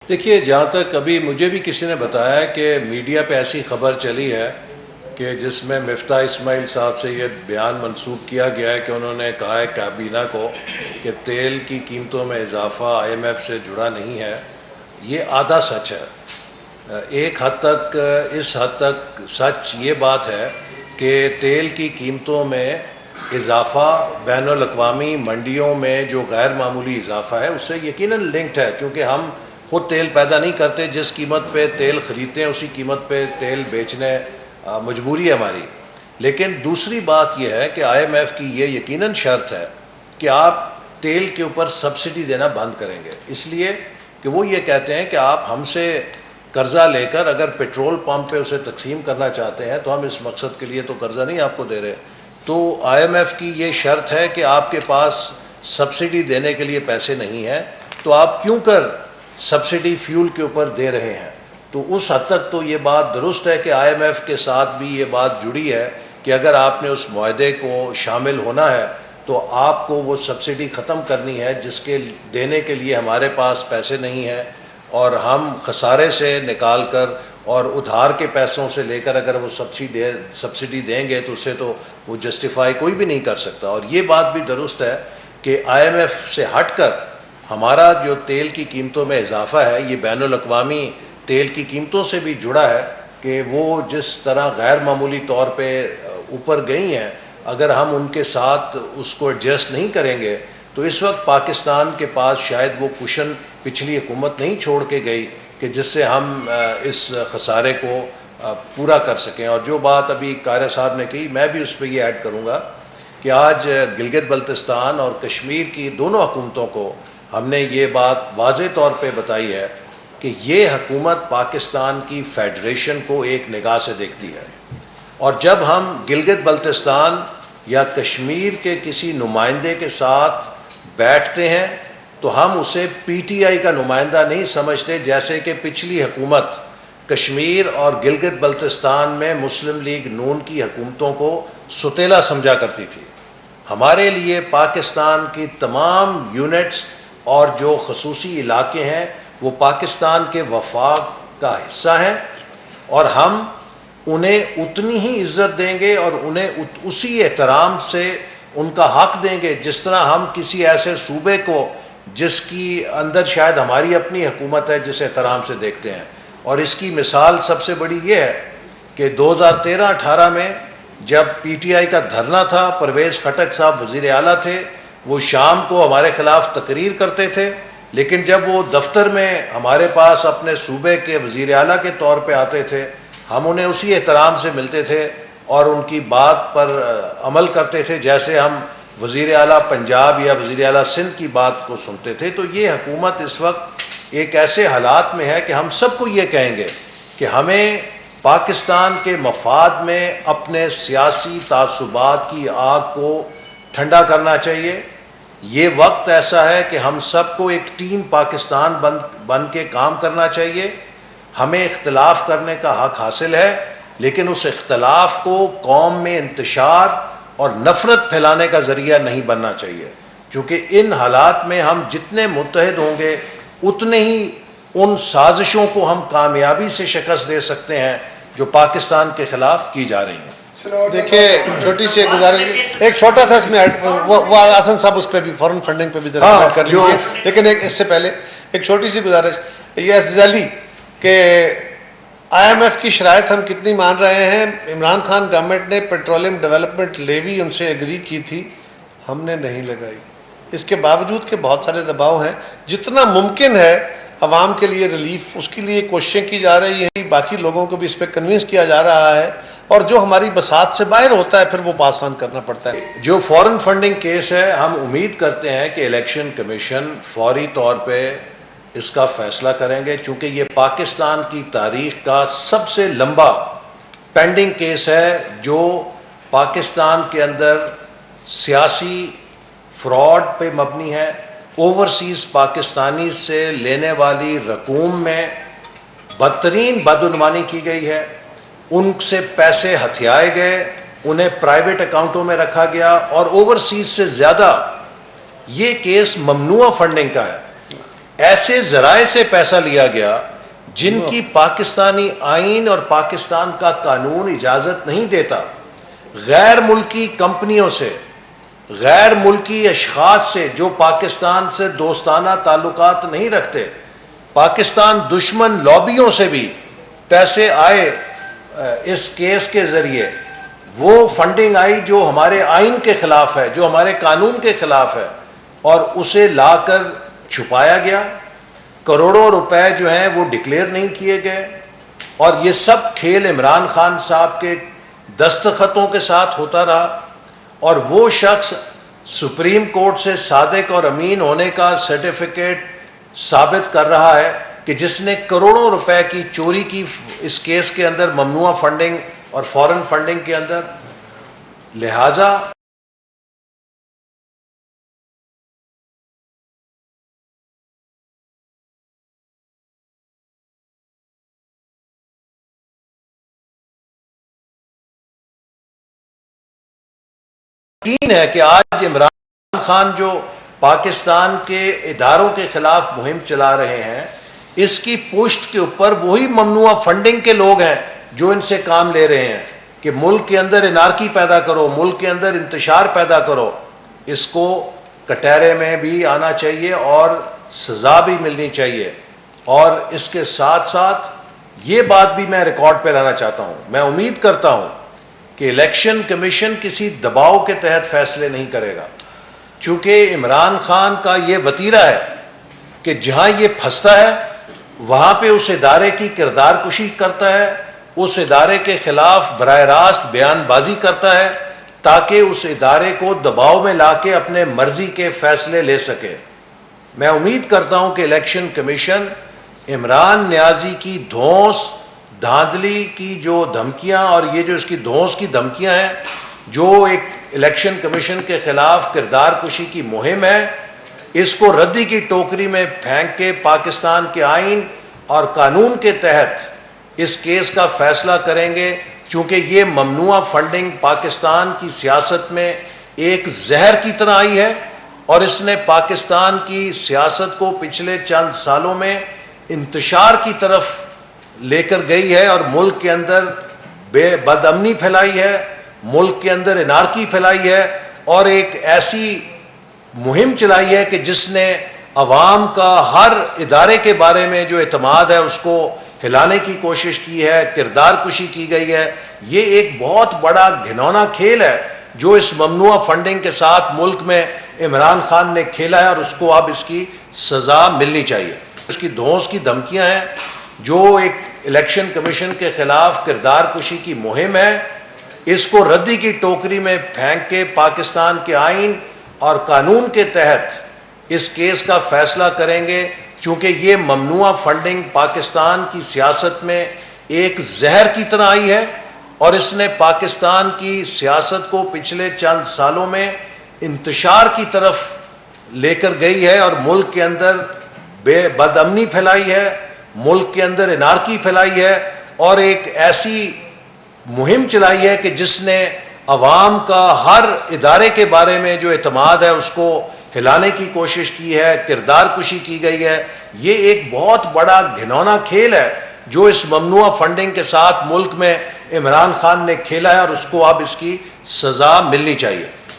دیکھیے، جہاں تک ابھی مجھے بھی کسی نے بتایا کہ میڈیا پہ ایسی خبر چلی ہے کہ جس میں مفتاح اسماعیل صاحب سے یہ بیان منسوب کیا گیا ہے کہ انہوں نے کہا ہے کابینہ کو کہ تیل کی قیمتوں میں اضافہ IMF سے جڑا نہیں ہے. یہ آدھا سچ ہے. ایک حد تک اس حد تک سچ یہ بات ہے کہ تیل کی قیمتوں میں اضافہ بین الاقوامی منڈیوں میں جو غیر معمولی اضافہ ہے اس سے یقیناً لنکڈ ہے، چونکہ ہم خود تیل پیدا نہیں کرتے. جس قیمت پہ تیل خریدتے ہیں اسی قیمت پہ تیل بیچنے مجبوری ہے ہماری. لیکن دوسری بات یہ ہے کہ IMF کی یہ یقیناً شرط ہے کہ آپ تیل کے اوپر سبسڈی دینا بند کریں گے، اس لیے کہ وہ یہ کہتے ہیں کہ آپ ہم سے قرضہ لے کر اگر پیٹرول پمپ پہ اسے تقسیم کرنا چاہتے ہیں تو ہم اس مقصد کے لیے تو قرضہ نہیں آپ کو دے رہے. تو IMF کی یہ شرط ہے کہ آپ کے پاس سبسڈی دینے کے لیے پیسے نہیں ہیں تو آپ کیوں کر سبسڈی فیول کے اوپر دے رہے ہیں. تو اس حد تک تو یہ بات درست ہے کہ IMF کے ساتھ بھی یہ بات جڑی ہے کہ اگر آپ نے اس معاہدے کو شامل ہونا ہے تو آپ کو وہ سبسڈی ختم کرنی ہے جس کے دینے کے لیے ہمارے پاس پیسے نہیں ہیں، اور ہم خسارے سے نکال کر اور ادھار کے پیسوں سے لے کر اگر وہ سبسڈی دیں گے تو اسے تو وہ جسٹیفائی کوئی بھی نہیں کر سکتا. اور یہ بات بھی درست ہے کہ IMF سے ہٹ کر ہمارا جو تیل کی قیمتوں میں اضافہ ہے یہ بین الاقوامی تیل کی قیمتوں سے بھی جڑا ہے کہ وہ جس طرح غیر معمولی طور پہ اوپر گئی ہیں، اگر ہم ان کے ساتھ اس کو ایڈجسٹ نہیں کریں گے تو اس وقت پاکستان کے پاس شاید وہ کوشن پچھلی حکومت نہیں چھوڑ کے گئی کہ جس سے ہم اس خسارے کو پورا کر سکیں. اور جو بات ابھی قاہرہ صاحب نے کہی میں بھی اس پہ یہ ایڈ کروں گا کہ آج گلگت بلتستان اور کشمیر کی دونوں حکومتوں کو ہم نے یہ بات واضح طور پہ بتائی ہے کہ یہ حکومت پاکستان کی فیڈریشن کو ایک نگاہ سے دیکھتی ہے، اور جب ہم گلگت بلتستان یا کشمیر کے کسی نمائندے کے ساتھ بیٹھتے ہیں تو ہم اسے PTI کا نمائندہ نہیں سمجھتے جیسے کہ پچھلی حکومت کشمیر اور گلگت بلتستان میں مسلم لیگ نون کی حکومتوں کو ستیلا سمجھا کرتی تھی. ہمارے لیے پاکستان کی تمام یونٹس اور جو خصوصی علاقے ہیں وہ پاکستان کے وفاق کا حصہ ہیں، اور ہم انہیں اتنی ہی عزت دیں گے اور انہیں اسی احترام سے ان کا حق دیں گے جس طرح ہم کسی ایسے صوبے کو جس کی اندر شاید ہماری اپنی حکومت ہے جس احترام سے دیکھتے ہیں. اور اس کی مثال سب سے بڑی یہ ہے کہ 2013-18 میں جب PTI کا دھرنا تھا، پرویز خٹک صاحب وزیر اعلیٰ تھے، وہ شام کو ہمارے خلاف تقریر کرتے تھے، لیکن جب وہ دفتر میں ہمارے پاس اپنے صوبے کے وزیر اعلیٰ کے طور پہ آتے تھے ہم انہیں اسی احترام سے ملتے تھے اور ان کی بات پر عمل کرتے تھے جیسے ہم وزیر اعلیٰ پنجاب یا وزیر اعلیٰ سندھ کی بات کو سنتے تھے. تو یہ حکومت اس وقت ایک ایسے حالات میں ہے کہ ہم سب کو یہ کہیں گے کہ ہمیں پاکستان کے مفاد میں اپنے سیاسی تعصبات کی آگ کو ٹھنڈا کرنا چاہیے. یہ وقت ایسا ہے کہ ہم سب کو ایک ٹیم پاکستان بن کے کام کرنا چاہیے. ہمیں اختلاف کرنے کا حق حاصل ہے، لیکن اس اختلاف کو قوم میں انتشار اور نفرت پھیلانے کا ذریعہ نہیں بننا چاہیے، کیونکہ ان حالات میں ہم جتنے متحد ہوں گے اتنے ہی ان سازشوں کو ہم کامیابی سے شکست دے سکتے ہیں جو پاکستان کے خلاف کی جا رہی ہیں. دیکھیے چھوٹی سی گزارش، ایک چھوٹا سا اس میں وہ حسن صاحب اس پہ بھی فورن فنڈنگ پہ بھی ذرا کر لیجیے، لیکن اس سے پہلے ایک چھوٹی سی گزارش یہ افضلی کہ IMF کی شرائط ہم کتنی مان رہے ہیں. عمران خان گورنمنٹ نے پیٹرولیم ڈیولپمنٹ لیوی ان سے ایگری کی تھی، ہم نے نہیں لگائی. اس کے باوجود کہ بہت سارے دباؤ ہیں، جتنا ممکن ہے عوام کے لیے ریلیف اس کے لیے کوششیں کی جا رہی ہیں. باقی لوگوں کو بھی اس پہ کنونس کیا جا رہا ہے، اور جو ہماری بساط سے باہر ہوتا ہے پھر وہ پاس آن کرنا پڑتا ہے. جو فورن فنڈنگ کیس ہے ہم امید کرتے ہیں کہ الیکشن کمیشن فوری طور پہ اس کا فیصلہ کریں گے، چونکہ یہ پاکستان کی تاریخ کا سب سے لمبا پینڈنگ کیس ہے جو پاکستان کے اندر سیاسی فراڈ پہ مبنی ہے. اوورسیز پاکستانی سے لینے والی رقوم میں بدترین بدعنوانی کی گئی ہے، ان سے پیسے ہتھیائے گئے، انہیں پرائیویٹ اکاؤنٹوں میں رکھا گیا، اور اوورسیز سے زیادہ یہ کیس ممنوع فنڈنگ کا ہے. ایسے ذرائع سے پیسہ لیا گیا جن کی پاکستانی آئین اور پاکستان کا قانون اجازت نہیں دیتا. غیر ملکی کمپنیوں سے، غیر ملکی اشخاص سے جو پاکستان سے دوستانہ تعلقات نہیں رکھتے، پاکستان دشمن لابیوں سے بھی پیسے آئے اس کیس کے ذریعے. وہ فنڈنگ آئی جو ہمارے آئین کے خلاف ہے، جو ہمارے قانون کے خلاف ہے، اور اسے لا کر چھپایا گیا. کروڑوں روپے جو ہیں وہ ڈکلیئر نہیں کیے گئے، اور یہ سب کھیل عمران خان صاحب کے دستخطوں کے ساتھ ہوتا رہا. اور وہ شخص سپریم کورٹ سے صادق اور امین ہونے کا سرٹیفکیٹ ثابت کر رہا ہے کہ جس نے کروڑوں روپے کی چوری کی اس کیس کے اندر، ممنوعہ فنڈنگ اور فورن فنڈنگ کے اندر. لہذا یقین ہے کہ آج عمران خان جو پاکستان کے اداروں کے خلاف مہم چلا رہے ہیں، اس کی پشت کے اوپر وہی ممنوعہ فنڈنگ کے لوگ ہیں جو ان سے کام لے رہے ہیں کہ ملک کے اندر انارکی پیدا کرو، ملک کے اندر انتشار پیدا کرو. اس کو کٹہرے میں بھی آنا چاہیے اور سزا بھی ملنی چاہیے. اور اس کے ساتھ ساتھ یہ بات بھی میں ریکارڈ پہ لانا چاہتا ہوں، میں امید کرتا ہوں کہ الیکشن کمیشن کسی دباؤ کے تحت فیصلے نہیں کرے گا، چونکہ عمران خان کا یہ وتیرہ ہے کہ جہاں یہ پھنستا ہے وہاں پہ اس ادارے کی کردار کشی کرتا ہے، اس ادارے کے خلاف براہ راست بیان بازی کرتا ہے تاکہ اس ادارے کو دباؤ میں لا کے اپنے مرضی کے فیصلے لے سکے. میں امید کرتا ہوں کہ الیکشن کمیشن عمران نیازی کی دھونس دھاندلی کی جو دھمکیاں، اور یہ جو اس کی دھونس کی دھمکیاں ہیں، جو ایک الیکشن کمیشن کے خلاف کردار کشی کی مہم ہے، اس کو ردی کی ٹوکری میں پھینک کے پاکستان کے آئین اور قانون کے تحت اس کیس کا فیصلہ کریں گے. چونکہ یہ ممنوعہ فنڈنگ پاکستان کی سیاست میں ایک زہر کی طرح آئی ہے، اور اس نے پاکستان کی سیاست کو پچھلے چند سالوں میں انتشار کی طرف لے کر گئی ہے، اور ملک کے اندر بد امنی پھیلائی ہے، ملک کے اندر انارکی پھیلائی ہے، اور ایک ایسی مہم چلائی ہے کہ جس نے عوام کا ہر ادارے کے بارے میں جو اعتماد ہے اس کو ہلانے کی کوشش کی ہے، کردار کشی کی گئی ہے. یہ ایک بہت بڑا گھنونا کھیل ہے جو اس ممنوعہ فنڈنگ کے ساتھ ملک میں عمران خان نے کھیلا ہے، اور اس کو اب اس کی سزا ملنی چاہیے. اس کی دھونس کی دھمکیاں ہیں جو ایک الیکشن کمیشن کے خلاف کردار کشی کی مہم ہے، اس کو ردی کی ٹوکری میں پھینک کے پاکستان کے آئین اور قانون کے تحت اس کیس کا فیصلہ کریں گے. چونکہ یہ ممنوعہ فنڈنگ پاکستان کی سیاست میں ایک زہر کی طرح آئی ہے، اور اس نے پاکستان کی سیاست کو پچھلے چند سالوں میں انتشار کی طرف لے کر گئی ہے، اور ملک کے اندر بد امنی پھیلائی ہے، ملک کے اندر انارکی پھیلائی ہے، اور ایک ایسی مہم چلائی ہے کہ جس نے عوام کا ہر ادارے کے بارے میں جو اعتماد ہے اس کو ہلانے کی کوشش کی ہے، کردار کشی کی گئی ہے. یہ ایک بہت بڑا گھنونا کھیل ہے جو اس ممنوعہ فنڈنگ کے ساتھ ملک میں عمران خان نے کھیلا ہے، اور اس کو اب اس کی سزا ملنی چاہیے.